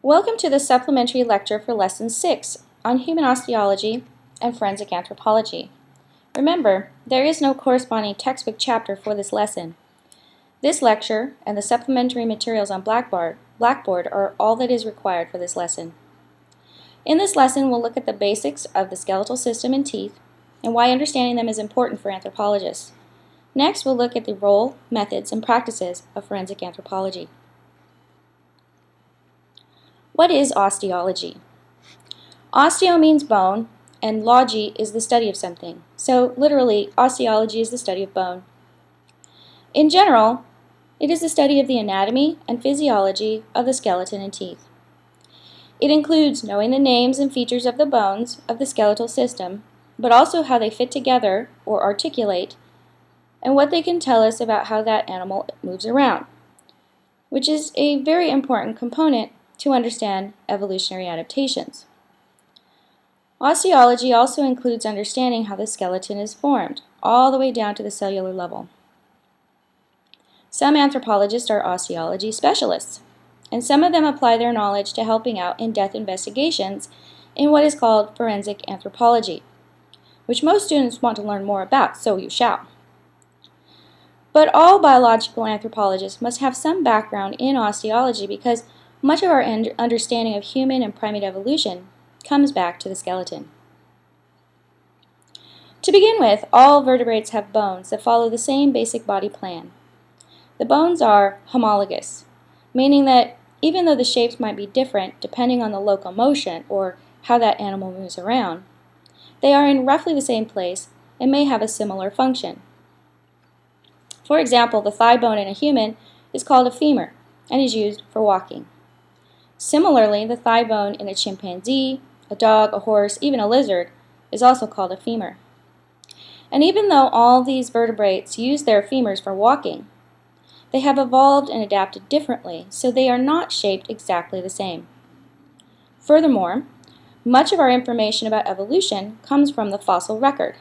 Welcome to the supplementary lecture for Lesson 6 on Human Osteology and Forensic Anthropology. Remember, there is no corresponding textbook chapter for this lesson. This lecture and the supplementary materials on Blackboard are all that is required for this lesson. In this lesson, we'll look at the basics of the skeletal system and teeth and why understanding them is important for anthropologists. Next, we'll look at the role, methods, and practices of forensic anthropology. What is osteology? Osteo means bone, and logy is the study of something. So, literally, osteology is the study of bone. In general, it is the study of the anatomy and physiology of the skeleton and teeth. It includes knowing the names and features of the bones of the skeletal system, but also how they fit together or articulate, and what they can tell us about how that animal moves around, which is a very important component to understand evolutionary adaptations. Osteology also includes understanding how the skeleton is formed, all the way down to the cellular level. Some anthropologists are osteology specialists, and some of them apply their knowledge to helping out in death investigations in what is called forensic anthropology, which most students want to learn more about, so you shall. But all biological anthropologists must have some background in osteology because much of our understanding of human and primate evolution comes back to the skeleton. To begin with, all vertebrates have bones that follow the same basic body plan. The bones are homologous, meaning that even though the shapes might be different depending on the locomotion or how that animal moves around, they are in roughly the same place and may have a similar function. For example, the thigh bone in a human is called a femur and is used for walking. Similarly, the thigh bone in a chimpanzee, a dog, a horse, even a lizard is also called a femur. And even though all these vertebrates use their femurs for walking, they have evolved and adapted differently, so they are not shaped exactly the same. Furthermore, much of our information about evolution comes from the fossil record,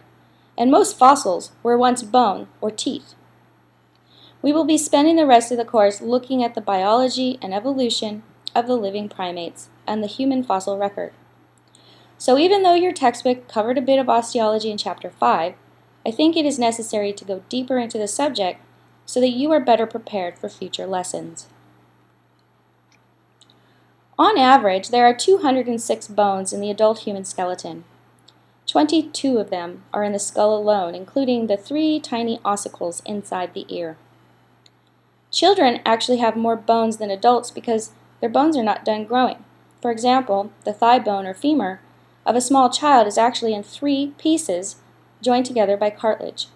and most fossils were once bone or teeth. We will be spending the rest of the course looking at the biology and evolution of the living primates and the human fossil record. So even though your textbook covered a bit of osteology in Chapter 5, I think it is necessary to go deeper into the subject so that you are better prepared for future lessons. On average, there are 206 bones in the adult human skeleton. 22 of them are in the skull alone, including the 3 tiny ossicles inside the ear. Children actually have more bones than adults because their bones are not done growing. For example, the thigh bone or femur of a small child is actually in 3 pieces joined together by cartilage.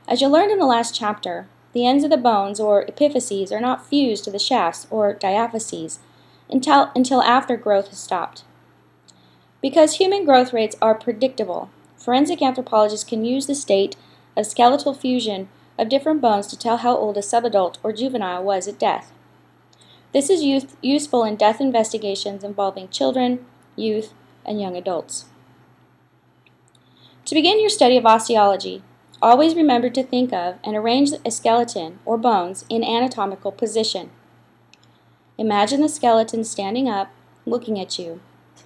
As you learned in the last chapter, the ends of the bones or epiphyses are not fused to the shafts or diaphyses until after growth has stopped. Because human growth rates are predictable, forensic anthropologists can use the state of skeletal fusion of different bones to tell how old a subadult or juvenile was at death. This is useful in death investigations involving children, youth, and young adults. To begin your study of osteology, always remember to think of and arrange a skeleton or bones in anatomical position. Imagine the skeleton standing up, looking at you,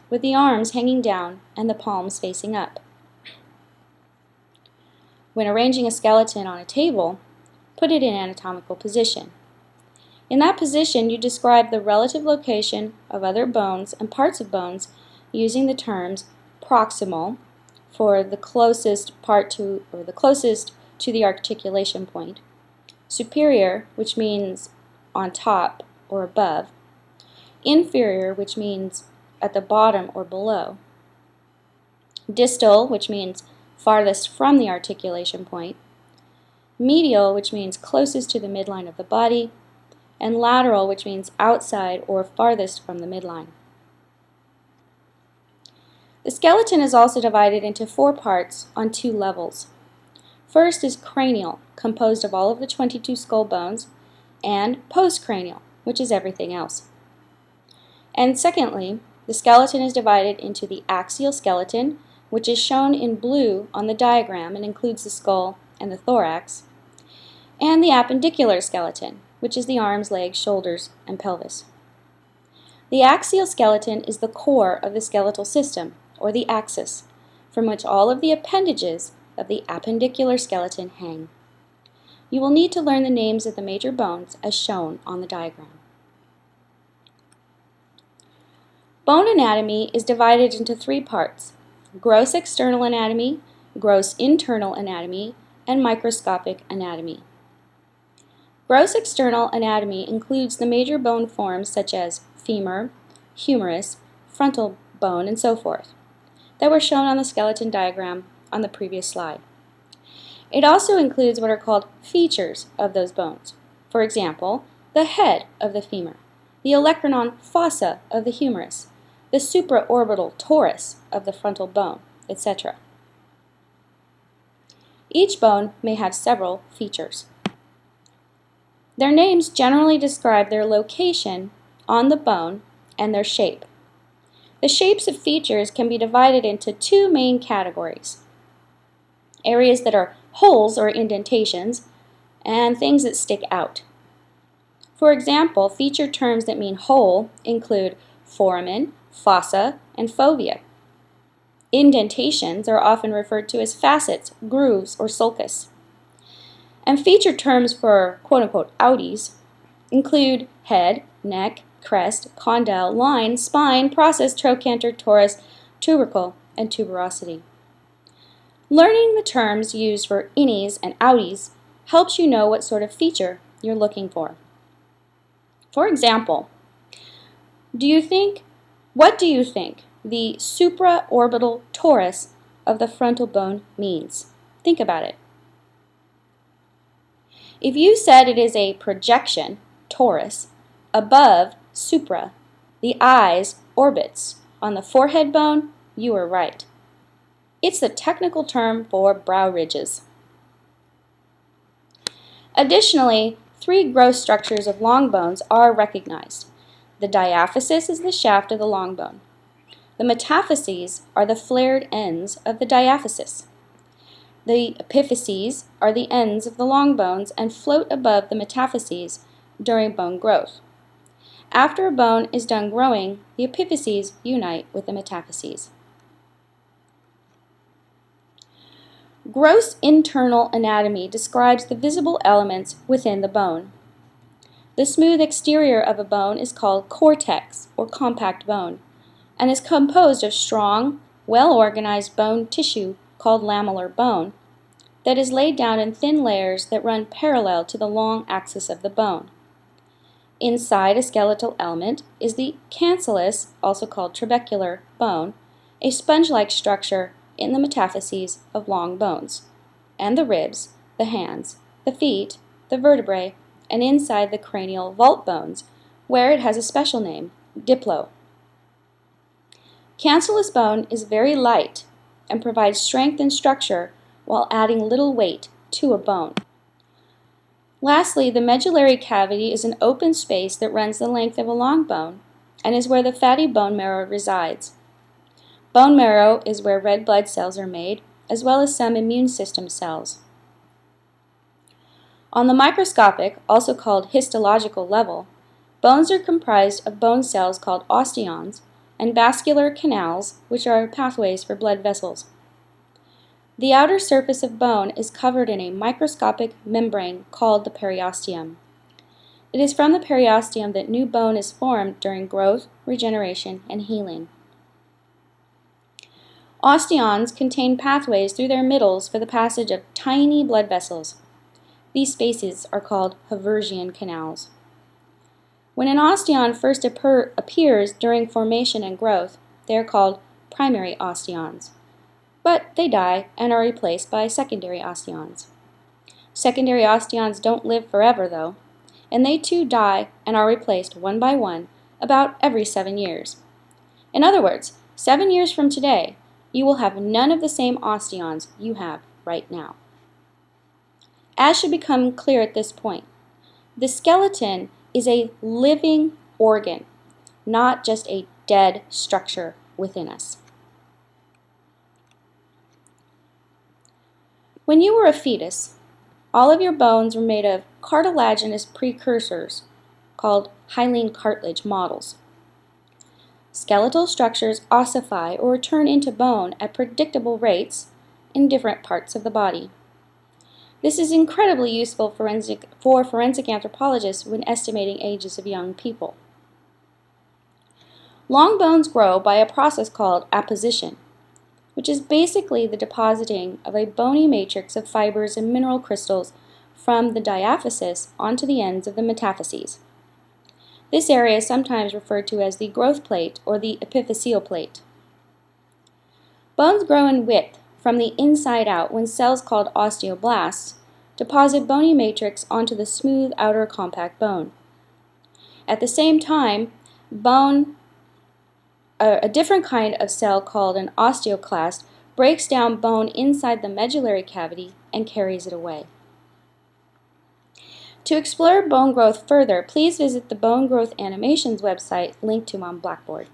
with the arms hanging down and the palms facing up. When arranging a skeleton on a table, put it in anatomical position. In that position, you describe the relative location of other bones and parts of bones using the terms proximal, for the closest part to, or the closest to the articulation point, superior, which means on top or above, inferior, which means at the bottom or below, distal, which means farthest from the articulation point, medial, which means closest to the midline of the body, and lateral, which means outside or farthest from the midline. The skeleton is also divided into 4 parts on 2 levels. First is cranial, composed of all of the 22 skull bones, and postcranial, which is everything else. And secondly, the skeleton is divided into the axial skeleton, which is shown in blue on the diagram and includes the skull and the thorax, and the appendicular skeleton, which is the arms, legs, shoulders, and pelvis. The axial skeleton is the core of the skeletal system, or the axis, from which all of the appendages of the appendicular skeleton hang. You will need to learn the names of the major bones as shown on the diagram. Bone anatomy is divided into three parts: gross external anatomy, gross internal anatomy, and microscopic anatomy. Gross external anatomy includes the major bone forms such as femur, humerus, frontal bone, and so forth, that were shown on the skeleton diagram on the previous slide. It also includes what are called features of those bones. For example, the head of the femur, the olecranon fossa of the humerus, the supraorbital torus of the frontal bone, etc. Each bone may have several features. Their names generally describe their location on the bone and their shape. The shapes of features can be divided into two main categories: areas that are holes or indentations, and things that stick out. For example, feature terms that mean hole include foramen, fossa, and fovea. Indentations are often referred to as facets, grooves, or sulcus. And feature terms for quote-unquote outies include head, neck, crest, condyle, line, spine, process, trochanter, torus, tubercle, and tuberosity. Learning the terms used for innies and outies helps you know what sort of feature you're looking for. For example, what do you think the supraorbital torus of the frontal bone means? Think about it. If you said it is a projection, torus, above supra, the eyes, orbits, on the forehead bone, you were right. It's the technical term for brow ridges. Additionally, three gross structures of long bones are recognized. The diaphysis is the shaft of the long bone. The metaphyses are the flared ends of the diaphysis. The epiphyses are the ends of the long bones and float above the metaphyses during bone growth. After a bone is done growing, the epiphyses unite with the metaphyses. Gross internal anatomy describes the visible elements within the bone. The smooth exterior of a bone is called cortex, or compact bone, and is composed of strong, well-organized bone tissue called lamellar bone that is laid down in thin layers that run parallel to the long axis of the bone. Inside a skeletal element is the cancellous, also called trabecular, bone, a sponge-like structure in the metaphyses of long bones, and the ribs, the hands, the feet, the vertebrae, and inside the cranial vault bones, where it has a special name, diplo. Cancellous bone is very light and provides strength and structure while adding little weight to a bone. Lastly, the medullary cavity is an open space that runs the length of a long bone and is where the fatty bone marrow resides. Bone marrow is where red blood cells are made, as well as some immune system cells. On the microscopic, also called histological level, bones are comprised of bone cells called osteons and vascular canals, which are pathways for blood vessels. The outer surface of bone is covered in a microscopic membrane called the periosteum. It is from the periosteum that new bone is formed during growth, regeneration, and healing. Osteons contain pathways through their middles for the passage of tiny blood vessels. These spaces are called Haversian canals. When an osteon first appears during formation and growth, they are called primary osteons, but they die and are replaced by secondary osteons. Secondary osteons don't live forever, though, and they too die and are replaced one by one about every 7 years. In other words, 7 years from today, you will have none of the same osteons you have right now. As should become clear at this point, the skeleton is a living organ, not just a dead structure within us. When you were a fetus, all of your bones were made of cartilaginous precursors called hyaline cartilage models. Skeletal structures ossify or turn into bone at predictable rates in different parts of the body. This is incredibly useful for forensic anthropologists when estimating ages of young people. Long bones grow by a process called apposition, which is basically the depositing of a bony matrix of fibers and mineral crystals from the diaphysis onto the ends of the metaphyses. This area is sometimes referred to as the growth plate or the epiphyseal plate. Bones grow in width from the inside out when cells called osteoblasts deposit bony matrix onto the smooth outer compact bone. At the same time, a different kind of cell called an osteoclast breaks down bone inside the medullary cavity and carries it away. To explore bone growth further, please visit the Bone Growth Animations website linked to on Blackboard.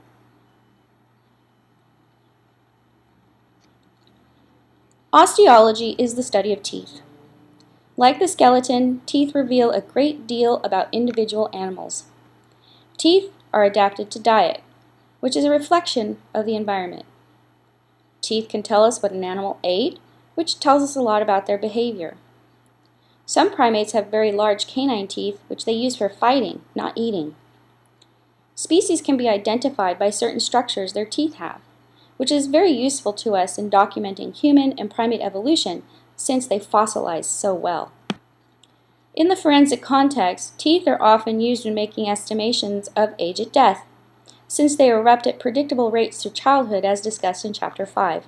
Osteology is the study of teeth. Like the skeleton, teeth reveal a great deal about individual animals. Teeth are adapted to diet, which is a reflection of the environment. Teeth can tell us what an animal ate, which tells us a lot about their behavior. Some primates have very large canine teeth, which they use for fighting, not eating. Species can be identified by certain structures their teeth have, which is very useful to us in documenting human and primate evolution since they fossilize so well. In the forensic context, teeth are often used when making estimations of age at death, since they erupt at predictable rates through childhood as discussed in Chapter 5,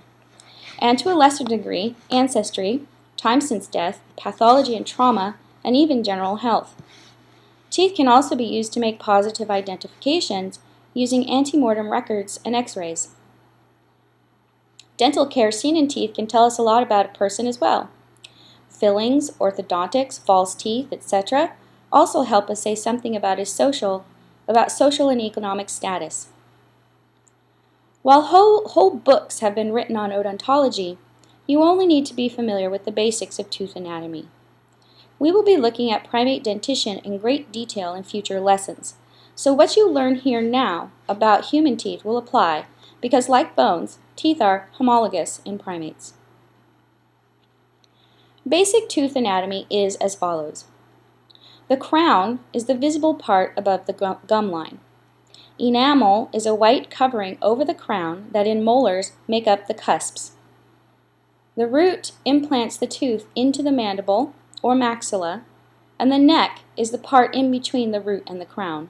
and to a lesser degree, ancestry, time since death, pathology and trauma, and even general health. Teeth can also be used to make positive identifications using antemortem records and x-rays. Dental care seen in teeth can tell us a lot about a person as well. Fillings, orthodontics, false teeth, etc. also help us say something about social and economic status. While whole books have been written on odontology, you only need to be familiar with the basics of tooth anatomy. We will be looking at primate dentition in great detail in future lessons, so what you learn here now about human teeth will apply because, like bones, teeth are homologous in primates. Basic tooth anatomy is as follows. The crown is the visible part above the gum line. Enamel is a white covering over the crown that in molars make up the cusps. The root implants the tooth into the mandible or maxilla, and the neck is the part in between the root and the crown.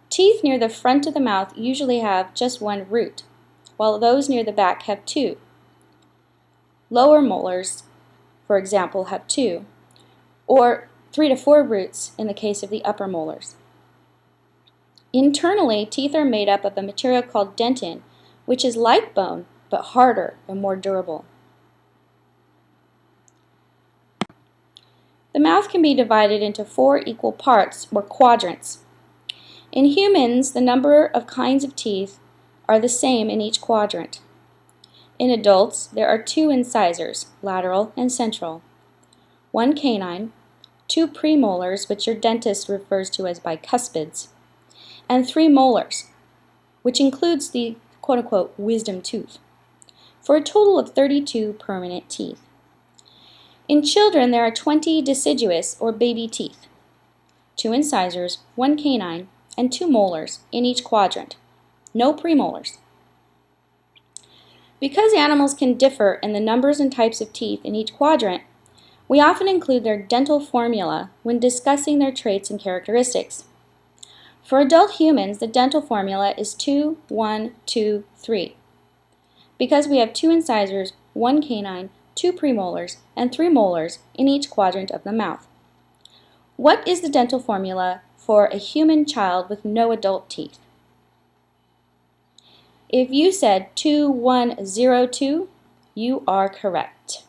Teeth near the front of the mouth usually have just one root, while those near the back have two. Lower molars, for example, have two, or 3 to 4 roots in the case of the upper molars. Internally, teeth are made up of a material called dentin, which is like bone, but harder and more durable. The mouth can be divided into 4 equal parts, or quadrants. In humans, the number of kinds of teeth are the same in each quadrant. In adults, there are 2 incisors, lateral and central, 1 canine, 2 premolars, which your dentist refers to as bicuspids, and 3 molars, which includes the quote-unquote wisdom tooth, for a total of 32 permanent teeth. In children, there are 20 deciduous or baby teeth, 2 incisors, 1 canine, and 2 molars in each quadrant. No premolars. Because animals can differ in the numbers and types of teeth in each quadrant, we often include their dental formula when discussing their traits and characteristics. For adult humans, the dental formula is 2, 1, 2, 3. Because we have 2 incisors, 1 canine, 2 premolars, and 3 molars in each quadrant of the mouth. What is the dental formula for a human child with no adult teeth? If you said 2, 1, 0, 2, you are correct.